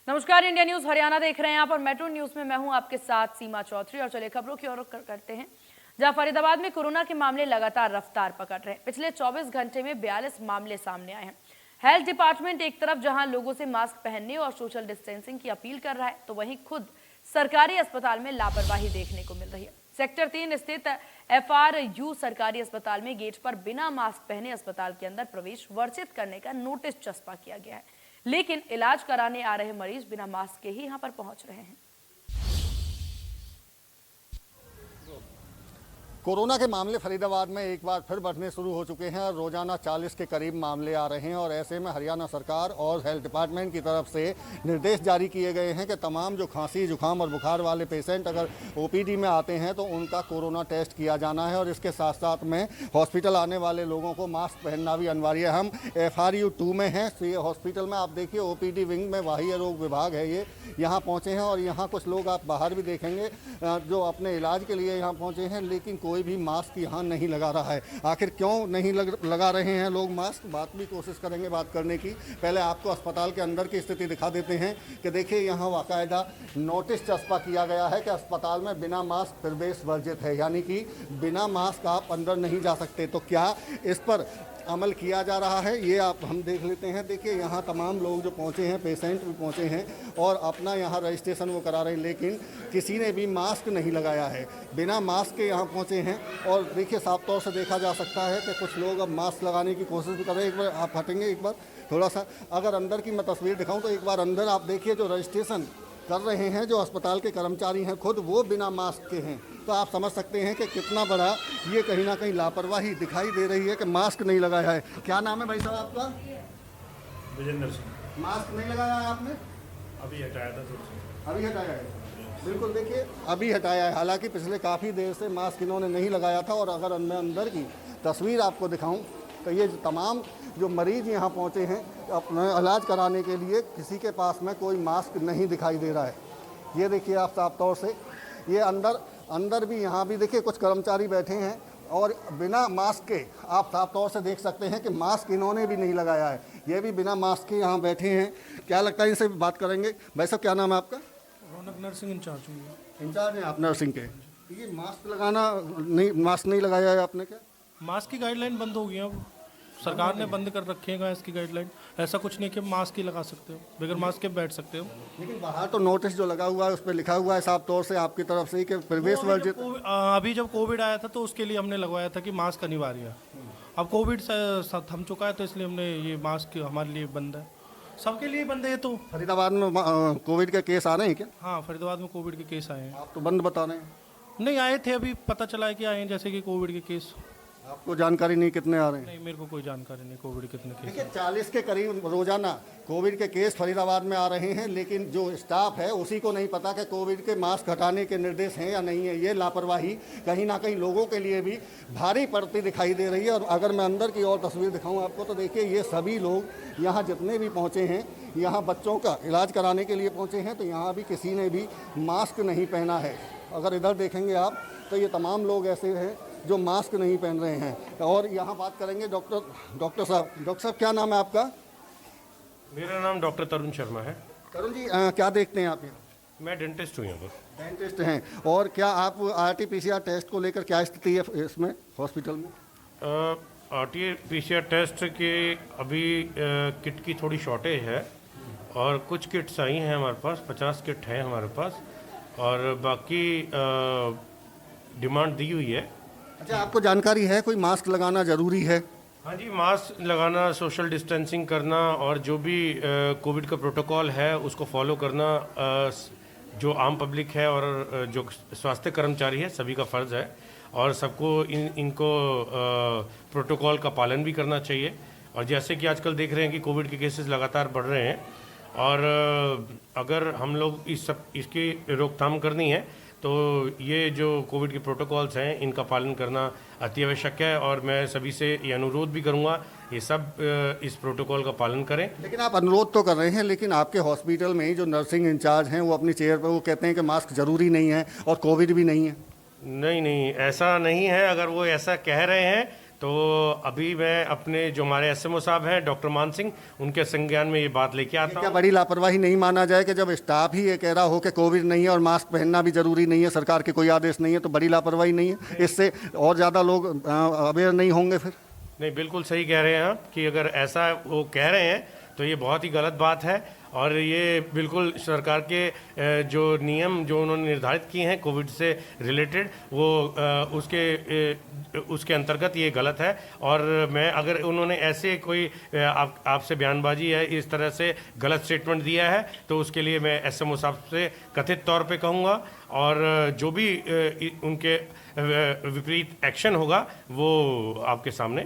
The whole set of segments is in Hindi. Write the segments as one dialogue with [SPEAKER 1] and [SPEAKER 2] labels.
[SPEAKER 1] नमस्कार, इंडिया न्यूज हरियाणा देख रहे हैं आप और मेट्रो न्यूज में मैं हूं आपके साथ सीमा चौधरी। और चलिए खबरों की ओर करते हैं, जहां फरीदाबाद में कोरोना के मामले लगातार रफ्तार पकड़ रहे हैं। पिछले 24 घंटे में 42 मामले सामने आए हैं। हेल्थ डिपार्टमेंट एक तरफ जहां लोगों से मास्क पहनने और सोशल डिस्टेंसिंग की अपील कर रहा है, तो वहीं खुद सरकारी अस्पताल में लापरवाही देखने को मिल रही है। सेक्टर 3 स्थित FRU सरकारी अस्पताल में गेट पर बिना मास्क पहने अस्पताल के अंदर प्रवेश वर्जित करने का नोटिस चस्पा किया गया है, लेकिन इलाज कराने आ रहे मरीज बिना मास्क के ही यहां पर पहुंच रहे हैं।
[SPEAKER 2] कोरोना के मामले फरीदाबाद में एक बार फिर बढ़ने शुरू हो चुके हैं और रोजाना 40 के करीब मामले आ रहे हैं। और ऐसे में हरियाणा सरकार और हेल्थ डिपार्टमेंट की तरफ से निर्देश जारी किए गए हैं कि तमाम जो खांसी जुकाम और बुखार वाले पेशेंट अगर OPD में आते हैं तो उनका कोरोना टेस्ट किया जाना है। और इसके साथ साथ में हॉस्पिटल आने वाले लोगों को मास्क पहनना भी अनिवार्य है। हम FRU 2 में हैं। तो ये हॉस्पिटल में आप देखिए OPD विंग में बाह्य रोग विभाग है, ये यहाँ पहुँचे हैं। और यहाँ कुछ लोग आप बाहर भी देखेंगे जो अपने इलाज के लिए यहाँ पहुँचे हैं, लेकिन कोई भी मास्क यहाँ नहीं लगा रहा है। आखिर क्यों नहीं लगा रहे हैं लोग मास्क, बात भी कोशिश करेंगे बात करने की। पहले आपको अस्पताल के अंदर की स्थिति दिखा देते हैं कि देखिए यहाँ बाकायदा नोटिस चस्पा किया गया है कि अस्पताल में बिना मास्क प्रवेश वर्जित है, यानी कि बिना मास्क आप अंदर नहीं जा सकते। तो क्या इस पर अमल किया जा रहा है, ये आप हम देख लेते हैं। देखिए यहाँ तमाम लोग जो पहुँचे हैं, पेशेंट भी पहुँचे हैं और अपना यहाँ रजिस्ट्रेशन वो करा रहे हैं, लेकिन किसी ने भी मास्क नहीं लगाया है, बिना मास्क के यहाँ पहुँचे हैं। और देखिए साफ तौर से देखा जा सकता है कि कुछ लोग अब मास्क लगाने की कोशिश भी कर रहे हैं। एक बार आप हटेंगे, एक बार थोड़ा सा अगर अंदर की मैं तस्वीर दिखाऊँ तो एक बार अंदर आप देखिए जो रजिस्ट्रेशन कर रहे हैं जो अस्पताल के कर्मचारी हैं खुद वो बिना मास्क के हैं। तो आप समझ सकते हैं कि कितना बड़ा ये कहीं ना कहीं लापरवाही दिखाई दे रही है कि मास्क नहीं लगाया है। क्या नाम है भाई साहब आपका?
[SPEAKER 3] विजेंद्र सिंह।
[SPEAKER 2] मास्क नहीं लगाया है आपने?
[SPEAKER 3] अभी हटाया था थोड़ा।
[SPEAKER 2] अभी हटाया है, बिल्कुल देखिए अभी हटाया है। हालांकि पिछले काफ़ी देर से मास्क इन्होंने नहीं लगाया था। और अगर मैं अंदर की तस्वीर आपको दिखाऊं तो ये तमाम जो मरीज यहाँ पहुँचे हैं अपना इलाज कराने के लिए, किसी के पास में कोई मास्क नहीं दिखाई दे रहा है। ये देखिए आप साफ तौर से ये अंदर भी यहाँ भी देखिए कुछ कर्मचारी बैठे हैं और बिना मास्क के आप साफ तौर से देख सकते हैं कि मास्क इन्होंने भी नहीं लगाया है। ये भी बिना मास्क के यहाँ बैठे हैं। क्या लगता है, इनसे बात करेंगे। भाई साहब क्या नाम है आपका?
[SPEAKER 3] रौनक नर्सिंग इंचार्ज।
[SPEAKER 2] इंचार्ज हैं आप नर्सिंग के। ये मास्क नहीं लगाया है आपने? क्या
[SPEAKER 3] मास्क की गाइडलाइन बंद हो गई है, अब सरकार ने बंद कर रखे हैं इसकी गाइडलाइन। ऐसा कुछ नहीं कि मास्क ही लगा सकते हो, बगैर मास्क के बैठ सकते हो।
[SPEAKER 2] लेकिन बाहर तो नोटिस जो लगा हुआ है उस पर लिखा हुआ है साफ तौर से आपकी तरफ से कि प्रवेश वर्जित।
[SPEAKER 3] अभी जब कोविड आया था तो उसके लिए हमने लगवाया था कि मास्क अनिवार्य है। अब कोविड थम चुका है तो इसलिए हमने ये मास्क हमारे लिए बंद है, सबके लिए बंद है। तो
[SPEAKER 2] फरीदाबाद में कोविड के केस आ रहे हैं क्या?
[SPEAKER 3] हाँ, फरीदाबाद में कोविड के केस आए हैं।
[SPEAKER 2] आप तो बंद बता रहे हैं।
[SPEAKER 3] नहीं आए थे, अभी पता चला है कि आए हैं, जैसे कि कोविड के केस।
[SPEAKER 2] आपको जानकारी नहीं कितने आ रहे हैं?
[SPEAKER 3] नहीं, मेरे को कोई जानकारी नहीं कोविड कितने केस।
[SPEAKER 2] देखिए 40 के करीब रोजाना कोविड के केस फरीदाबाद में आ रहे हैं, लेकिन जो स्टाफ है उसी को नहीं पता कि कोविड के मास्क हटाने के निर्देश हैं या नहीं है। ये लापरवाही कहीं ना कहीं लोगों के लिए भी भारी पड़ती दिखाई दे रही है। और अगर मैं अंदर की और तस्वीर दिखाऊं आपको तो देखिए ये सभी लोग यहाँ जितने भी पहुँचे हैं, यहाँ बच्चों का इलाज कराने के लिए पहुँचे हैं, तो यहाँ भी किसी ने भी मास्क नहीं पहना है। अगर इधर देखेंगे आप तो ये तमाम लोग ऐसे हैं जो मास्क नहीं पहन रहे हैं। और यहाँ बात करेंगे डॉक्टर साहब क्या नाम है आपका?
[SPEAKER 4] मेरा नाम डॉक्टर तरुण शर्मा है।
[SPEAKER 2] तरुण जी क्या देखते हैं आप यहाँ?
[SPEAKER 4] मैं डेंटिस्ट हूँ यहाँ पर।
[SPEAKER 2] डेंटिस्ट हैं। और क्या आप RT-PCR टेस्ट को लेकर क्या स्थिति है इसमें हॉस्पिटल में?
[SPEAKER 4] RT-PCR टेस्ट के अभी किट की थोड़ी शॉर्टेज है और कुछ किट्स आई हैं हमारे पास, 50 किट हैं हमारे पास और बाकी डिमांड दी हुई है।
[SPEAKER 2] अच्छा, आपको जानकारी है कोई मास्क लगाना ज़रूरी है?
[SPEAKER 4] हाँ जी, मास्क लगाना, सोशल डिस्टेंसिंग करना और जो भी कोविड का प्रोटोकॉल है उसको फॉलो करना जो आम पब्लिक है और जो स्वास्थ्य कर्मचारी है सभी का फ़र्ज़ है। और सबको इनको प्रोटोकॉल का पालन भी करना चाहिए। और जैसे कि आजकल देख रहे हैं कि कोविड के केसेस लगातार बढ़ रहे हैं और अगर हम लोग इसकी रोकथाम करनी है तो ये जो कोविड के प्रोटोकॉल्स हैं इनका पालन करना अति आवश्यक है। और मैं सभी से ये अनुरोध भी करूंगा ये सब इस प्रोटोकॉल का पालन करें।
[SPEAKER 2] लेकिन आप अनुरोध तो कर रहे हैं, लेकिन आपके हॉस्पिटल में ही जो नर्सिंग इंचार्ज हैं वो अपनी चेयर पर वो कहते हैं कि मास्क ज़रूरी नहीं है और कोविड भी नहीं है।
[SPEAKER 4] नहीं, ऐसा नहीं है। अगर वो ऐसा कह रहे हैं तो अभी मैं अपने जो हमारे एसएमओ साहब हैं डॉक्टर मान सिंह, उनके संज्ञान में ये बात लेके आता
[SPEAKER 2] क्या
[SPEAKER 4] हूँ।
[SPEAKER 2] बड़ी लापरवाही नहीं माना जाए कि जब स्टाफ ही ये कह रहा हो कि कोविड नहीं है और मास्क पहनना भी जरूरी नहीं है, सरकार के कोई आदेश नहीं है, तो बड़ी लापरवाही नहीं है? इससे और ज़्यादा लोग अवेयर नहीं होंगे फिर?
[SPEAKER 4] नहीं, बिल्कुल सही कह रहे हैं आप कि अगर ऐसा वो कह रहे हैं तो ये बहुत ही गलत बात है, और ये बिल्कुल सरकार के जो नियम जो उन्होंने निर्धारित किए हैं कोविड से रिलेटेड, वो उसके अंतर्गत ये गलत है। और मैं अगर उन्होंने ऐसे कोई आपसे बयानबाजी है, इस तरह से गलत स्टेटमेंट दिया है, तो उसके लिए मैं एसएमओ साहब से कथित तौर पे कहूँगा, और जो भी उनके विपरीत एक्शन होगा वो आपके सामने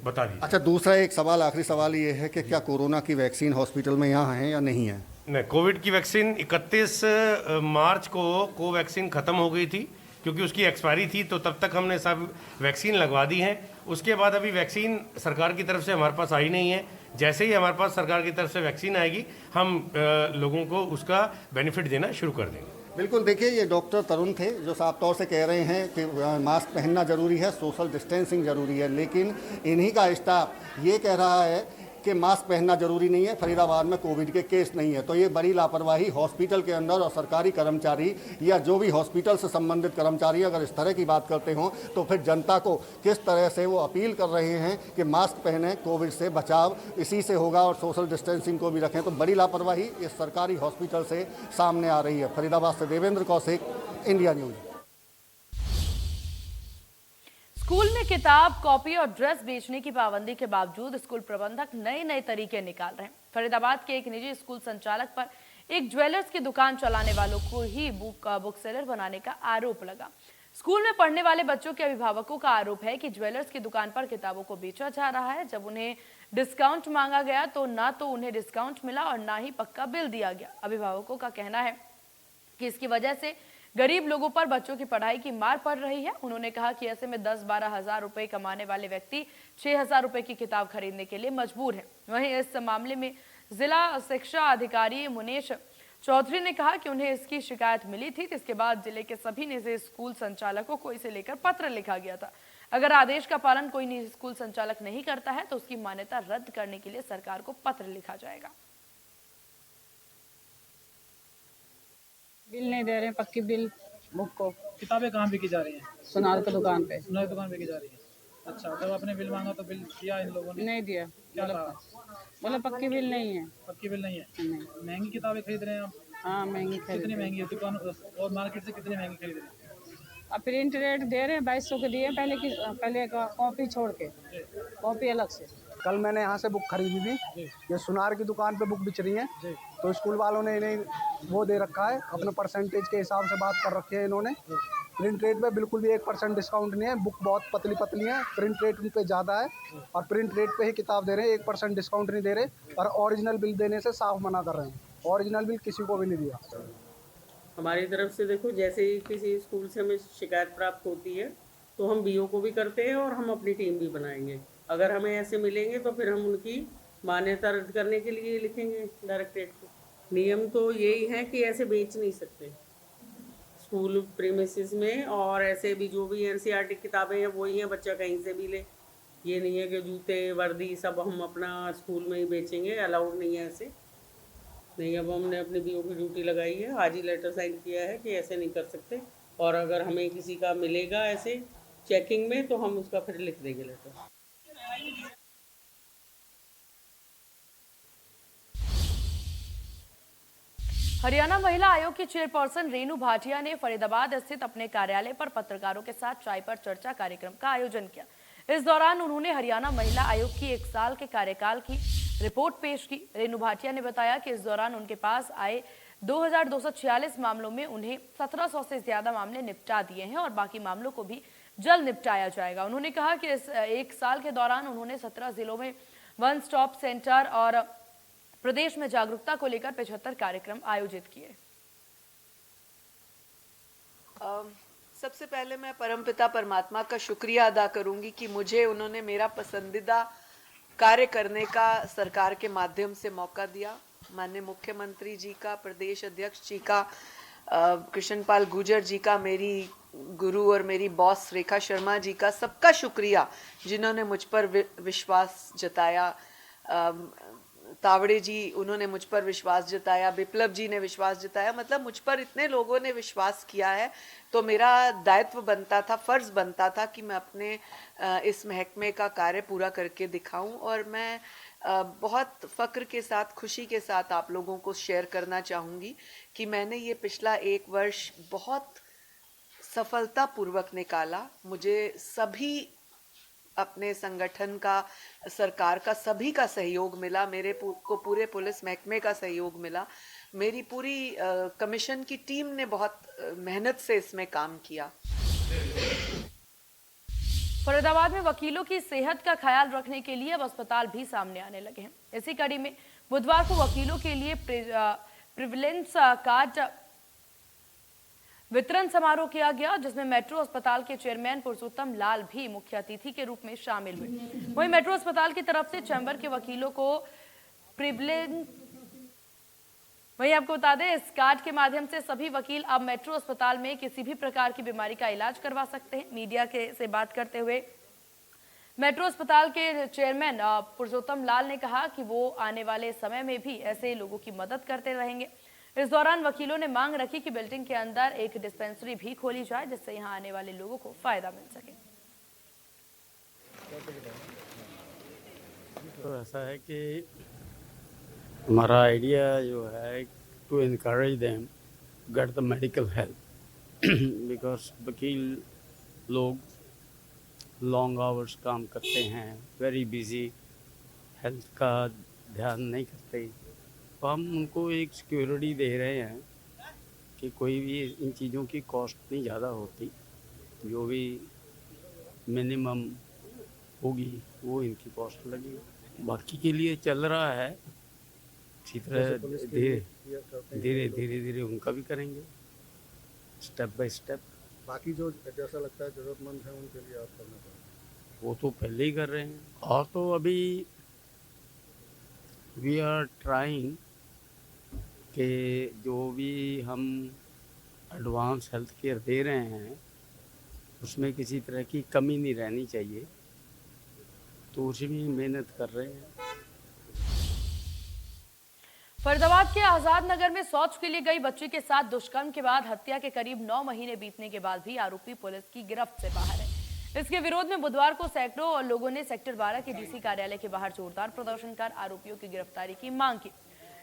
[SPEAKER 4] बता दीजिए।
[SPEAKER 2] अच्छा, दूसरा एक सवाल, आखिरी सवाल ये है कि क्या कोरोना की वैक्सीन हॉस्पिटल में यहाँ है या नहीं है?
[SPEAKER 4] नहीं, कोविड की वैक्सीन 31 मार्च को कोवैक्सीन ख़त्म हो गई थी, क्योंकि उसकी एक्सपायरी थी, तो तब तक हमने सब वैक्सीन लगवा दी है। उसके बाद अभी वैक्सीन सरकार की तरफ से हमारे पास आई नहीं है। जैसे ही हमारे पास सरकार की तरफ से वैक्सीन आएगी, हम लोगों को उसका बेनिफिट देना शुरू कर देंगे।
[SPEAKER 2] बिल्कुल, देखिए ये डॉक्टर तरुण थे जो साफ तौर से कह रहे हैं कि मास्क पहनना ज़रूरी है, सोशल डिस्टेंसिंग ज़रूरी है, लेकिन इन्हीं का स्टाफ ये कह रहा है कि मास्क पहनना ज़रूरी नहीं है, फरीदाबाद में कोविड के केस नहीं है। तो ये बड़ी लापरवाही हॉस्पिटल के अंदर, और सरकारी कर्मचारी या जो भी हॉस्पिटल से संबंधित कर्मचारी अगर इस तरह की बात करते हों, तो फिर जनता को किस तरह से वो अपील कर रहे हैं कि मास्क पहने, कोविड से बचाव इसी से होगा, और सोशल डिस्टेंसिंग को भी रखें। तो बड़ी लापरवाही इस सरकारी हॉस्पिटल से सामने आ रही है। फरीदाबाद से Devendra Kaushik, India news.
[SPEAKER 1] School में किताब, कॉपी और ड्रेस बेचने की पाबंदी के बावजूद स्कूल प्रबंधक नए नए तरीके निकाल रहे हैं। फरीदाबाद के एक निजी स्कूल संचालक पर एक ज्वेलर्स की दुकान चलाने वालों को ही बुक सेलर बनाने का आरोप लगा। स्कूल में पढ़ने वाले बच्चों के अभिभावकों का आरोप है कि ज्वेलर्स की दुकान पर किताबों को बेचा जा रहा है। जब उन्हें डिस्काउंट मांगा गया तो ना तो उन्हें डिस्काउंट मिला और ना ही पक्का बिल दिया गया। अभिभावकों का कहना है कि इसकी वजह से गरीब लोगों पर बच्चों की पढ़ाई की मार पड़ रही है। उन्होंने कहा कि ऐसे में 10-12 हजार रुपए कमाने वाले व्यक्ति 6,000 रुपए की किताब खरीदने के लिए मजबूर हैं। वहीं इस मामले में जिला शिक्षा अधिकारी मुनेश चौधरी ने कहा कि उन्हें इसकी शिकायत मिली थी, जिसके बाद जिले के सभी निजी स्कूल संचालकों को इसे लेकर पत्र लिखा गया था। अगर आदेश का पालन कोई निजी स्कूल संचालक नहीं करता है तो उसकी मान्यता रद्द करने के लिए सरकार को पत्र लिखा जाएगा।
[SPEAKER 5] बिल नहीं दे रहे हैं, पक्की बिल बुक को।
[SPEAKER 6] किताबें कहाँ बिकी जा रही हैं?
[SPEAKER 5] सुनार की दुकान पे।
[SPEAKER 6] सुनार दुकान बिकी जा रही है। अच्छा, जब आपने बिल मांगा तो बिल दिया इन लोगों ने?
[SPEAKER 5] नहीं दिया।
[SPEAKER 6] क्या कहा?
[SPEAKER 5] बोला पक्की बिल नहीं है।
[SPEAKER 6] पक्की बिल नहीं है।
[SPEAKER 5] नहीं।
[SPEAKER 6] महंगी किताबें खरीद रहे हैं आप?
[SPEAKER 5] हाँ, महंगी खरीद।
[SPEAKER 6] कितनी महंगी है दुकान और मार्केट से कितनी महंगी खरीद रहे हैं?
[SPEAKER 5] अब प्रिंट रेट दे रहे हैं 2200 के दिए पहले का कॉपी छोड़ के, कॉपी अलग से।
[SPEAKER 7] कल मैंने यहाँ से बुक खरीदी थी, ये सुनार की दुकान पे बुक बिच रही है, तो स्कूल वालों ने इन्हें वो दे रखा है, अपने परसेंटेज के हिसाब से बात कर रखी है इन्होंने। प्रिंट रेट पे बिल्कुल भी 1% डिस्काउंट नहीं है, बुक बहुत पतली पतली है, प्रिंट रेट उन पे ज़्यादा है और प्रिंट रेट पे ही किताब दे रहे हैं, 1% डिस्काउंट नहीं दे रहे और ओरिजिनल बिल देने से साफ मना कर रहे हैं। ओरिजिनल बिल किसी को भी नहीं दिया।
[SPEAKER 8] हमारी तरफ से देखो, जैसे ही किसी स्कूल से हमें शिकायत प्राप्त होती है तो हम बीओ को भी करते हैं और हम अपनी टीम भी बनाएंगे। अगर हमें ऐसे मिलेंगे तो फिर हम उनकी मान्यता रद्द करने के लिए लिखेंगे डायरेक्टरेट को। नियम तो यही है कि ऐसे बेच नहीं सकते स्कूल प्रीमिसेस में, और ऐसे भी जो भी एनसीईआरटी किताबें हैं वही हैं, बच्चा कहीं से भी ले। ये नहीं है कि जूते वर्दी सब हम अपना स्कूल में ही बेचेंगे, अलाउड नहीं है ऐसे। नहीं, अब हमने अपनी बीओ की ड्यूटी लगाई है, आज ही लेटर साइन किया है कि ऐसे नहीं कर सकते, और अगर हमें किसी का मिलेगा ऐसे चेकिंग में तो हम उसका फिर लिख देंगे लेटर।
[SPEAKER 1] हरियाणा महिला आयोग की चेयरपर्सन रेणु भाटिया ने फरीदाबाद स्थित अपने कार्यालय पर पत्रकारों के साथ चाय पर चर्चा कार्यक्रम का आयोजन किया। इस दौरान उन्होंने हरियाणा महिला आयोग की 1 साल के कार्यकाल की रिपोर्ट पेश की। रेणु भाटिया ने बताया कि इस दौरान उनके पास आए 2246 मामलों में उन्हें 1700 से ज्यादा मामले निपटा दिए हैं और बाकी मामलों को भी जल्द निपटाया जाएगा। उन्होंने कहा कि इस 1 साल के दौरान उन्होंने 17 जिलों में वन स्टॉप सेंटर और प्रदेश में जागरूकता को लेकर 75 कार्यक्रम आयोजित किए।
[SPEAKER 9] सबसे पहले मैं परमपिता परमात्मा का शुक्रिया अदा करूंगी कि मुझे उन्होंने मेरा पसंदीदा कार्य करने का सरकार के माध्यम से मौका दिया। माननीय मुख्यमंत्री जी का, प्रदेश अध्यक्ष जी का कृष्णपाल गुर्जर जी का, मेरी गुरु और मेरी बॉस रेखा शर्मा जी का, सबका शुक्रिया जिन्होंने मुझ पर विश्वास जताया। तावड़े जी, उन्होंने मुझ पर विश्वास जताया, विप्लव जी ने विश्वास जताया, मतलब मुझ पर इतने लोगों ने विश्वास किया है, तो मेरा दायित्व बनता था, फर्ज बनता था कि मैं अपने इस महकमे का कार्य पूरा करके दिखाऊं। और मैं बहुत फ़क्र के साथ, खुशी के साथ आप लोगों को शेयर करना चाहूँगी कि मैंने ये पिछला 1 वर्ष बहुत सफलतापूर्वक निकाला। मुझे सभी अपने संगठन का, सरकार का, सभी का सहयोग मिला, मेरे को पूरे पुलिस महकमे का सहयोग मिला, मेरी पूरी कमीशन की टीम ने बहुत मेहनत से इसमें काम किया।
[SPEAKER 1] फरीदाबाद में वकीलों की सेहत का ख्याल रखने के लिए अब अस्पताल भी सामने आने लगे हैं। इसी कड़ी में बुधवार को वकीलों के लिए प्रिविलेंस कार्ड वितरण समारोह किया गया, जिसमें मेट्रो अस्पताल के चेयरमैन पुरुषोत्तम लाल भी मुख्य अतिथि के रूप में शामिल हुए। वहीं मेट्रो अस्पताल की तरफ से चैम्बर के वकीलों को प्रिविलेंस, वहीं आपको बता दें, इस कार्ड के माध्यम से सभी वकील अब मेट्रो अस्पताल में किसी भी प्रकार की बीमारी का इलाज करवा सकते हैं। मीडिया से बात करते हुए मेट्रो अस्पताल के चेयरमैन पुरुषोत्तम लाल ने कहा कि वो आने वाले समय में भी ऐसे लोगों की मदद करते रहेंगे। इस दौरान वकीलों ने मांग रखी कि बिल्डिंग के अंदर एक डिस्पेंसरी भी खोली जाए, जिससे यहां आने वाले लोगों को फायदा मिल सके।
[SPEAKER 10] तो ऐसा है कि हमारा आइडिया जो है to encourage them get the medical help, because वकील लोग लॉन्ग आवर्स काम करते हैं, वेरी बिजी, हेल्थ का ध्यान नहीं करते। तो हम उनको एक सिक्योरिटी दे रहे हैं कि कोई भी इन चीज़ों की कॉस्ट नहीं ज़्यादा होती, जो भी मिनिमम होगी वो इनकी कॉस्ट लगेगी। बाकी के लिए चल रहा है इसी तरह, धीरे धीरे उनका भी करेंगे, स्टेप बाय स्टेप।
[SPEAKER 2] बाकी जो जैसा लगता है ज़रूरतमंद है उनके लिए आप करना पड़ेगा,
[SPEAKER 10] वो तो पहले ही कर रहे हैं। और तो अभी वी आर ट्राइंग कि जो भी हम एडवांस हेल्थ केयर दे रहे हैं उसमें किसी तरह की कमी नहीं रहनी चाहिए, तो उसी में मेहनत कर रहे हैं।
[SPEAKER 1] फरीदाबाद के आजाद नगर में शौच के लिए गई बच्ची के साथ दुष्कर्म के बाद हत्या के करीब 9 महीने बीतने के बाद भी आरोपी पुलिस की गिरफ्त से बाहर है। इसके विरोध में बुधवार को सैकड़ों लोगों ने सेक्टर 12 के डीसी कार्यालय के बाहर जोरदार प्रदर्शन कर आरोपियों की गिरफ्तारी की मांग की।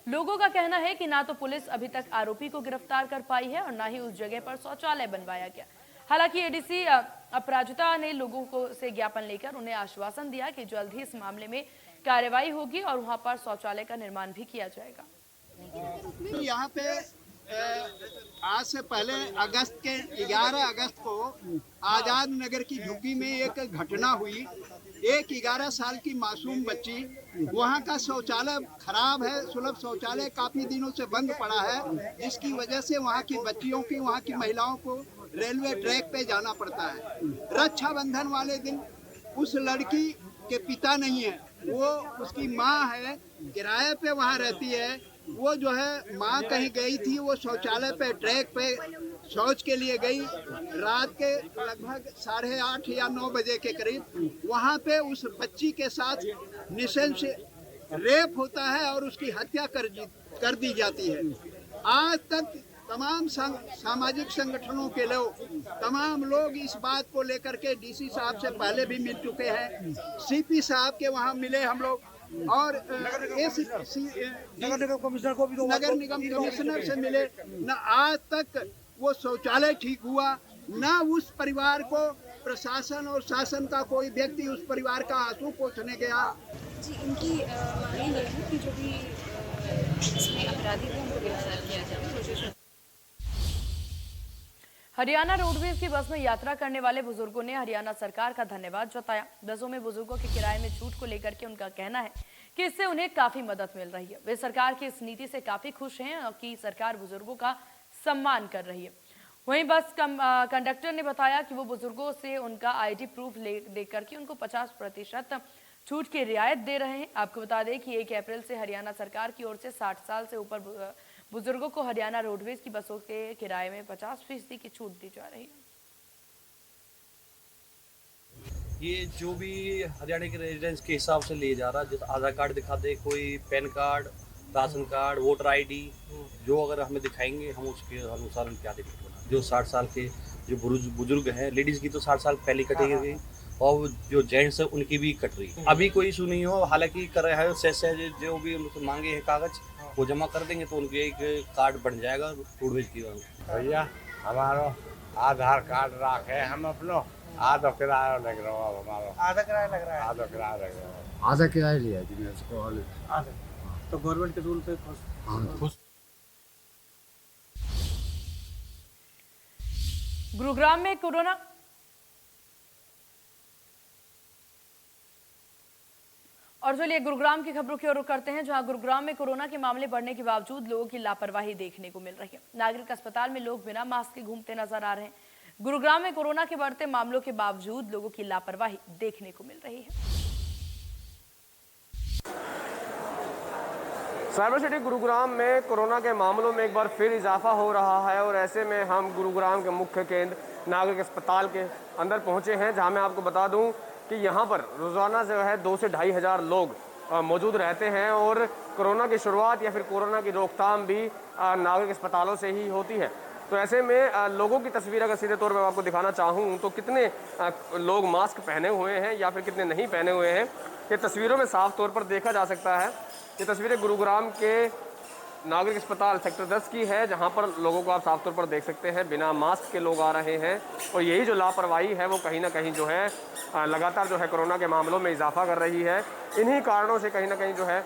[SPEAKER 1] लोगों का कहना है कि ना तो पुलिस अभी तक आरोपी को गिरफ्तार कर पाई है और ना ही उस जगह पर शौचालय बनवाया गया। हालांकि एडीसी अपराजिता ने लोगों को से ज्ञापन लेकर उन्हें आश्वासन दिया कि जल्द ही इस मामले में कार्रवाई होगी और वहां पर शौचालय का निर्माण भी किया जाएगा।
[SPEAKER 11] यहाँ पे आज से पहले अगस्त के 11 अगस्त को आजाद नगर की झुग्गी में एक घटना हुई। एक 11 साल की मासूम बच्ची, वहाँ का शौचालय खराब है, सुलभ शौचालय काफी दिनों से बंद पड़ा है, जिसकी वजह से वहाँ की बच्चियों की, वहाँ की महिलाओं को रेलवे ट्रैक पे जाना पड़ता है। रक्षाबंधन वाले दिन उस लड़की के पिता नहीं है, वो उसकी माँ है, किराए पे वहाँ रहती है। वो जो है माँ कहीं गई थी, वो शौचालय पे ट्रैक पे शौच के लिए गई। रात के लगभग 8:30 या 9 बजे के करीब वहाँ पे उस बच्ची के साथ निशंस रेप होता है और उसकी हत्या कर दी जाती है। आज तक तमाम सामाजिक संगठनों के लोग, तमाम लोग इस बात को लेकर के डीसी साहब से पहले भी मिल चुके हैं, सीपी साहब के वहाँ मिले हम लोग, और नगर निगम कमिश्नर से मिले। न आज तक वो शौचालय ठीक हुआ, न उस परिवार को प्रशासन और शासन का कोई व्यक्ति उस परिवार का आंसू पोंछने गया।
[SPEAKER 12] जी, इनकी मांग ये है कि जो भी इसमें अपराधी को उनको गिरफ्तार किया जाए।
[SPEAKER 1] हरियाणा रोडवेज की बस में यात्रा करने वाले बुजुर्गों ने हरियाणा सरकार का धन्यवाद जताया। बसों में बुजुर्गों के किराए में छूट को लेकर के उनका कहना है कि इससे उन्हें काफी मदद मिल रही है। वे सरकार की इस नीति से काफी खुश हैं और कि सरकार बुजुर्गों का सम्मान कर रही है। वहीं बस कंडक्टर ने बताया कि वो बुजुर्गों से उनका आईडी प्रूफ देकर के उनको 50% छूट की रियायत दे रहे हैं। आपको बता दें कि 1 अप्रैल से हरियाणा सरकार की ओर से 60 साल से ऊपर बुजुर्गों को हरियाणा रोडवेज की बसों के किराए में 50% की छूट दी जा रही है।
[SPEAKER 13] ये जो भी हरियाणा के रेजिडेंस के हिसाब से ले जा रहा है, जैसे आधार कार्ड दिखा दे, कोई pan card, ration card, voter ID, जो अगर हमें दिखाएंगे हम उसके अनुसार उनकी आधी टिकट बना। जो 60 साल के जो बुजुर्ग हैं, लेडीज़ की तो 60 साल पहले कटेगी और जो जेंट्स है उनकी भी कट रही है। अभी कोई इशू नहीं हो, हालांकि कर रहा है सहज जो भी उनको मांगे हैं कागज वो जमा कर देंगे तो उनके एक कार्ड बन जाएगा रोडवेज की।
[SPEAKER 14] भैया हमारा आधार कार्ड रखे हम अपनो आधा किराया लग रहा है, हमारा
[SPEAKER 6] आधा किराया लग रहा है।
[SPEAKER 14] आधा किराया लग रहा है,
[SPEAKER 7] आधा किराया लिया जी मेरे को।
[SPEAKER 6] आधा तो गवर्नमेंट के रूल पे खुश।
[SPEAKER 1] गुरुग्राम में कोरोना और चलिए गुरुग्राम की खबरों की ओर रुख करते हैं, जहां गुरुग्राम में कोरोना के मामले बढ़ने के बावजूद लोगों की लापरवाही देखने को मिल रही है। नागरिक अस्पताल में लोग बिना मास्क के घूमते नजर आ रहे हैं। गुरुग्राम में कोरोना के बढ़ते मामलों के बावजूद लोगों की लापरवाही देखने को मिल रही है।
[SPEAKER 15] साइबर सिटी गुरुग्राम में कोरोना के मामलों में एक बार फिर इजाफा हो रहा है और ऐसे में हम गुरुग्राम के मुख्य केंद्र नागरिक अस्पताल के अंदर पहुंचे हैं, जहां मैं आपको बता दूं कि यहां पर रोजाना जो है 2 से 2,500 लोग मौजूद रहते हैं और कोरोना की शुरुआत या फिर कोरोना की रोकथाम भी नागरिक अस्पतालों से ही होती है। तो ऐसे में लोगों की तस्वीर अगर सीधे तौर पर आपको दिखाना चाहूँ तो कितने लोग मास्क पहने हुए हैं या फिर कितने नहीं पहने हुए हैं, ये तस्वीरों में साफ तौर पर देखा जा सकता है। ये तस्वीरें गुरुग्राम के नागरिक अस्पताल सेक्टर 10 की है, जहां पर लोगों को आप साफ तौर पर देख सकते हैं बिना मास्क के लोग आ रहे हैं और यही जो लापरवाही है वो कहीं ना कहीं जो है लगातार जो है कोरोना के मामलों में इजाफा कर रही है। इन्हीं कारणों से कहीं ना कहीं जो है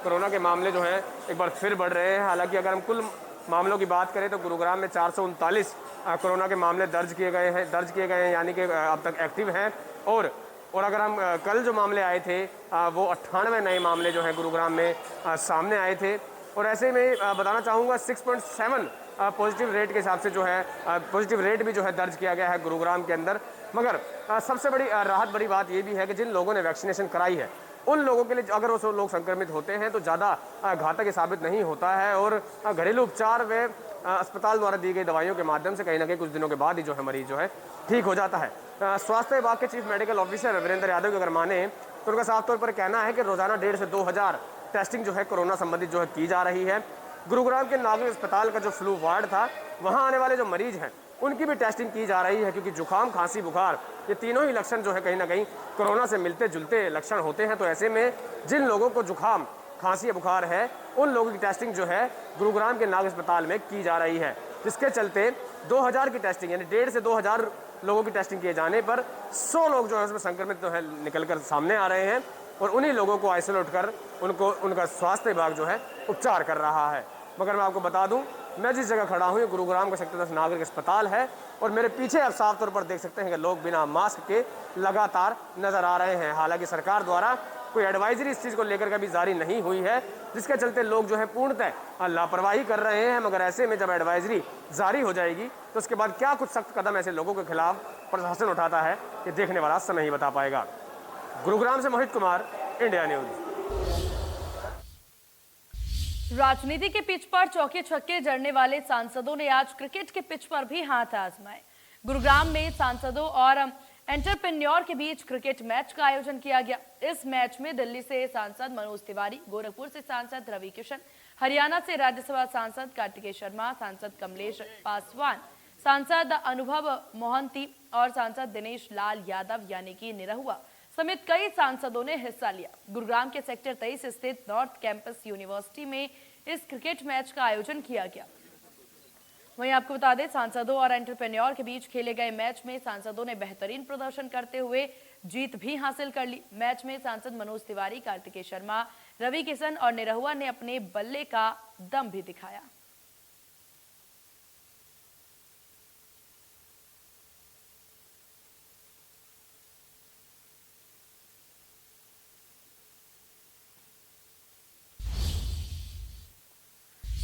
[SPEAKER 15] कोरोना के मामले जो हैं एक बार फिर बढ़ रहे हैं। हालांकि अगर हम कुल मामलों की बात करें तो गुरुग्राम में 439 कोरोना के मामले दर्ज किए गए हैं, यानी कि अब तक एक्टिव हैं। और अगर हम कल जो मामले आए थे वो 98 नए मामले जो हैं गुरुग्राम में सामने आए थे। और ऐसे में बताना चाहूँगा 6.7 पॉजिटिव रेट के हिसाब से जो है पॉजिटिव रेट भी जो है दर्ज किया गया है गुरुग्राम के अंदर। मगर सबसे बड़ी राहत बड़ी बात ये भी है कि जिन लोगों ने वैक्सीनेशन कराई है उन लोगों के लिए अगर वो लोग संक्रमित होते हैं तो ज़्यादा घातक साबित नहीं होता है और घरेलू उपचार व अस्पताल द्वारा दी गई दवाइयों के माध्यम से कहीं ना कहीं कुछ दिनों के बाद ही जो है मरीज जो है ठीक हो जाता है। स्वास्थ्य विभाग के chief medical officer Virendra Yadav की अगर माने तो उनका साफ तौर पर कहना है कि रोजाना 1,500 से 2,000 टेस्टिंग जो है कोरोना संबंधित जो है की जा रही है। गुरुग्राम के नागरिक अस्पताल का जो फ्लू वार्ड था वहाँ आने वाले जो मरीज हैं उनकी भी टेस्टिंग की जा रही है, क्योंकि जुकाम, खांसी, बुखार ये तीनों ही लक्षण जो है कहीं ना कहीं कोरोना से मिलते जुलते लक्षण होते हैं। तो ऐसे में जिन लोगों को जुकाम, खांसी या बुखार है उन लोगों की टेस्टिंग जो है गुरुग्राम के नागरिक अस्पताल में की जा रही है, जिसके चलते 2,000 की टेस्टिंग यानी 1,500 से 2,000 लोगों की टेस्टिंग किए जाने पर 100 लोग जो है उसमें संक्रमित जो है निकल कर सामने आ रहे हैं और उन्हीं लोगों को आइसोलेट कर उनका स्वास्थ्य विभाग जो है उपचार कर रहा है। मगर मैं आपको बता दूं, मैं जिस जगह खड़ा हूं ये गुरुग्राम का सेक्टर 10 नागरिक अस्पताल है और मेरे पीछे आप साफ तौर पर देख सकते हैं कि लोग बिना मास्क के लगातार नजर आ रहे हैं। हालांकि सरकार द्वारा कोई एडवाइजरी इस चीज़ को लेकर कभी जारी नहीं हुई है, जिसके चलते लोग जो है पूर्णतः लापरवाही कर रहे हैं। मगर ऐसे में जब एडवाइजरी जारी हो जाएगी तो उसके बाद क्या कुछ सख्त कदम ऐसे लोगों के खिलाफ प्रशासन उठाता है ये देखने वाला समय ही बता पाएगा। गुरुग्राम से मोहित कुमार, इंडिया न्यूज।
[SPEAKER 1] राजनीति के पिच पर चौके छक्के जड़ने वाले सांसदों ने आज क्रिकेट के पिच पर भी हाथ आजमाए। गुरुग्राम में सांसदों और एंटरप्रेन्योर के बीच क्रिकेट मैच का आयोजन किया गया। इस मैच में दिल्ली से सांसद मनोज तिवारी, गोरखपुर से सांसद रवि किशन, हरियाणा से राज्यसभा सांसद कार्तिकेय शर्मा, सांसद कमलेश पासवान, सांसद अनुभव मोहंती और सांसद दिनेश लाल यादव यानी कि निरहुआ समेत कई सांसदों ने हिस्सा लिया। गुरुग्राम के सेक्टर 23 स्थित नॉर्थ कैंपस यूनिवर्सिटी में इस क्रिकेट मैच का आयोजन किया गया। वहीं आपको बता दें, सांसदों और एंटरप्रेन्योर के बीच खेले गए मैच में सांसदों ने बेहतरीन प्रदर्शन करते हुए जीत भी हासिल कर ली। मैच में सांसद मनोज तिवारी, कार्तिकेय शर्मा, रवि किशन और निरहुआ ने अपने बल्ले का दम भी दिखाया।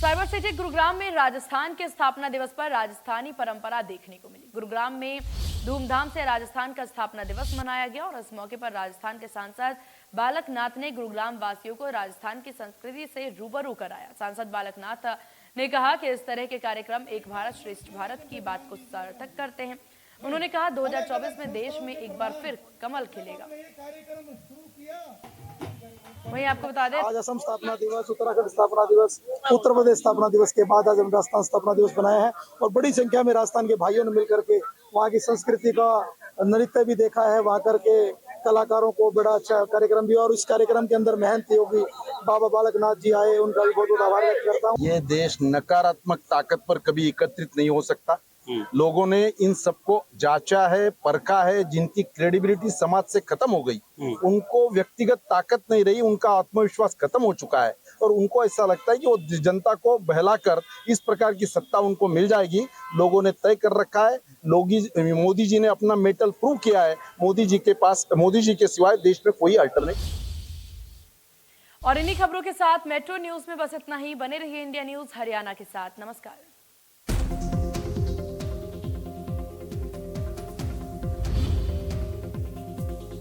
[SPEAKER 1] साइबर सिटी गुरुग्राम में राजस्थान के स्थापना दिवस पर राजस्थानी परंपरा देखने को मिली। गुरुग्राम में धूमधाम से राजस्थान का स्थापना दिवस मनाया गया और इस मौके पर राजस्थान के सांसद बालक नाथ ने गुरुग्राम वासियों को राजस्थान की संस्कृति से रूबरू कराया। सांसद बालक नाथ ने कहा कि इस तरह के कार्यक्रम एक भारत श्रेष्ठ भारत की बात को सार्थक करते हैं। उन्होंने कहा 2024 में देश में एक बार फिर कमल खिलेगा। वहीं आपको बता दें,
[SPEAKER 7] आज असम स्थापना दिवस, उत्तराखंड स्थापना दिवस, उत्तर प्रदेश स्थापना दिवस के बाद आज हम राजस्थान स्थापना दिवस बनाया है और बड़ी संख्या में राजस्थान के भाइयों ने मिलकर के वहाँ की संस्कृति का नृत्य भी देखा है, वहाँ करके कलाकारों को बड़ा अच्छा कार्यक्रम भी, और इस कार्यक्रम के अंदर मेहनत योगी बाबा बालकनाथ जी आए, उनका भी बहुत बहुत आभार व्यक्त करता हूँ।
[SPEAKER 16] ये देश नकारात्मक ताकत पर कभी एकत्रित नहीं हो सकता। लोगों ने इन सबको जांचा है, परखा है, जिनकी क्रेडिबिलिटी समाज से खत्म हो गई, उनको व्यक्तिगत ताकत नहीं रही, उनका आत्मविश्वास खत्म हो चुका है और उनको ऐसा लगता है कि वो जनता को बहलाकर इस प्रकार की सत्ता उनको मिल जाएगी। लोगों ने तय कर रखा है, मोदी जी ने अपना मेटल प्रूव किया है। मोदी जी के सिवाय देश में कोई अल्टरनेटिव।
[SPEAKER 1] और इन्हीं खबरों के साथ मेट्रो न्यूज में बस इतना ही। बने रहिए इंडिया न्यूज हरियाणा के साथ। नमस्कार।